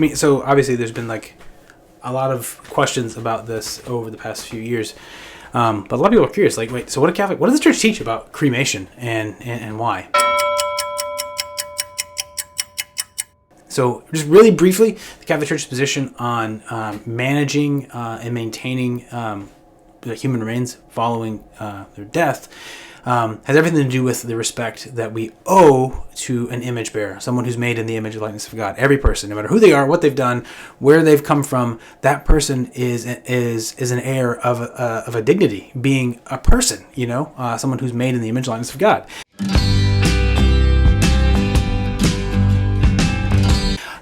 I mean, so obviously there's been like a lot of questions about this over the past few years. But a lot of people are curious, like, wait, so what does the church teach about cremation and why? So just really briefly, the Catholic Church's position on managing and maintaining the human remains following their death has everything to do with the respect that we owe to an image bearer, someone who's made in the image and likeness of God. Every person, no matter who they are, what they've done, where they've come from, that person is an heir of a dignity, being a person, someone who's made in the image and likeness of God.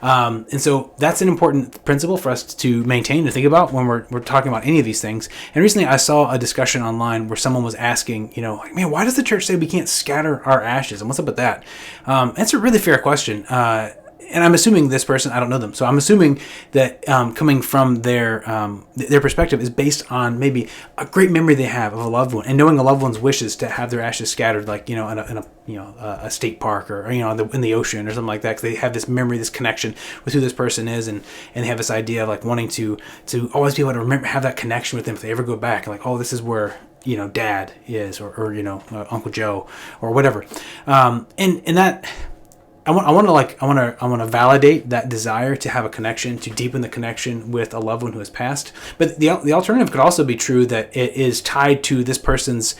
And so that's an important principle for us to maintain and think about when we're talking about any of these things. And recently I saw a discussion online where someone was asking, like, man, why does the church say we can't scatter our ashes? And what's up with that? That's a really fair question. And I'm assuming this person, I don't know them, so I'm assuming that coming from their perspective is based on maybe a great memory they have of a loved one, and knowing a loved one's wishes to have their ashes scattered, like in a state park or in the ocean or something like that, because they have this memory, this connection with who this person is, and they have this idea of like wanting to always be able to remember, have that connection with them if they ever go back, like, oh, this is where Dad is, or Uncle Joe or whatever, and that. I want to validate that desire to have a connection, to deepen the connection with a loved one who has passed. But the alternative could also be true, that it is tied to this person's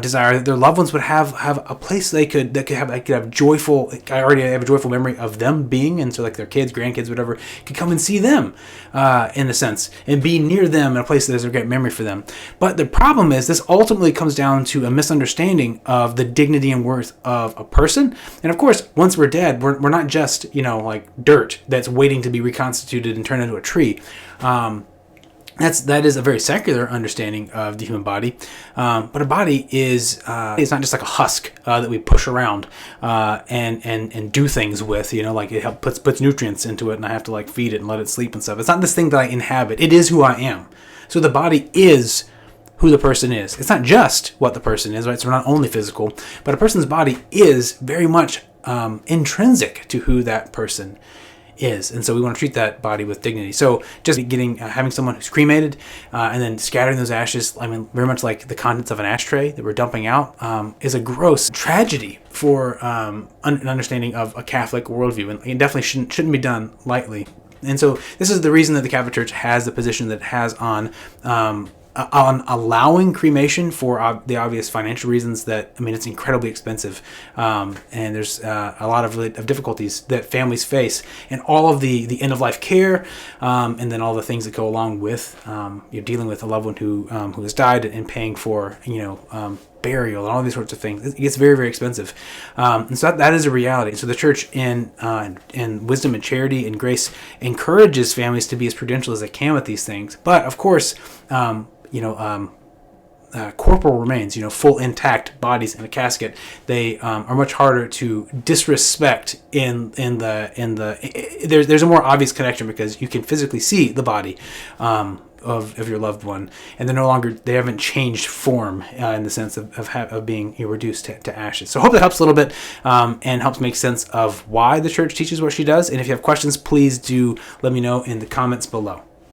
desire that their loved ones would have a place they could have joyful. I already have a joyful memory of them being, and so like their kids, grandkids, whatever, could come and see them in a sense and be near them in a place that is a great memory for them. But the problem is this ultimately comes down to a misunderstanding of the dignity and worth of a person. And of course, once we're dead, we're not just like dirt that's waiting to be reconstituted and turned into a tree. That is a very secular understanding of the human body, but a body is it's not just like a husk that we push around and do things with. Like it puts nutrients into it, and I have to like feed it and let it sleep and stuff. It's not this thing that I inhabit. It is who I am. So the body is who the person is. It's not just what the person is, right? So we're not only physical, but a person's body is very much intrinsic to who that person is, and so we want to treat that body with dignity. So just having someone who's cremated and then scattering those ashes, I mean, very much like the contents of an ashtray that we're dumping out, is a gross tragedy for an understanding of a Catholic worldview, and it definitely shouldn't be done lightly. And so this is the reason that the Catholic Church has the position that it has on allowing cremation for the obvious financial reasons that, it's incredibly expensive. And there's a lot of difficulties that families face, and all of the end-of-life care, and then all the things that go along with dealing with a loved one who has died, and paying for, burial and all these sorts of things. It gets very, very expensive. And so that is a reality. So the church in wisdom and charity and grace encourages families to be as prudential as they can with these things. But of course, corporal remains, full intact bodies in a casket, they are much harder to disrespect there's a more obvious connection, because you can physically see the body of your loved one, and they haven't changed form in the sense of being reduced to ashes. So I hope that helps a little bit and helps make sense of why the church teaches what she does. And if you have questions, please do let me know in the comments below.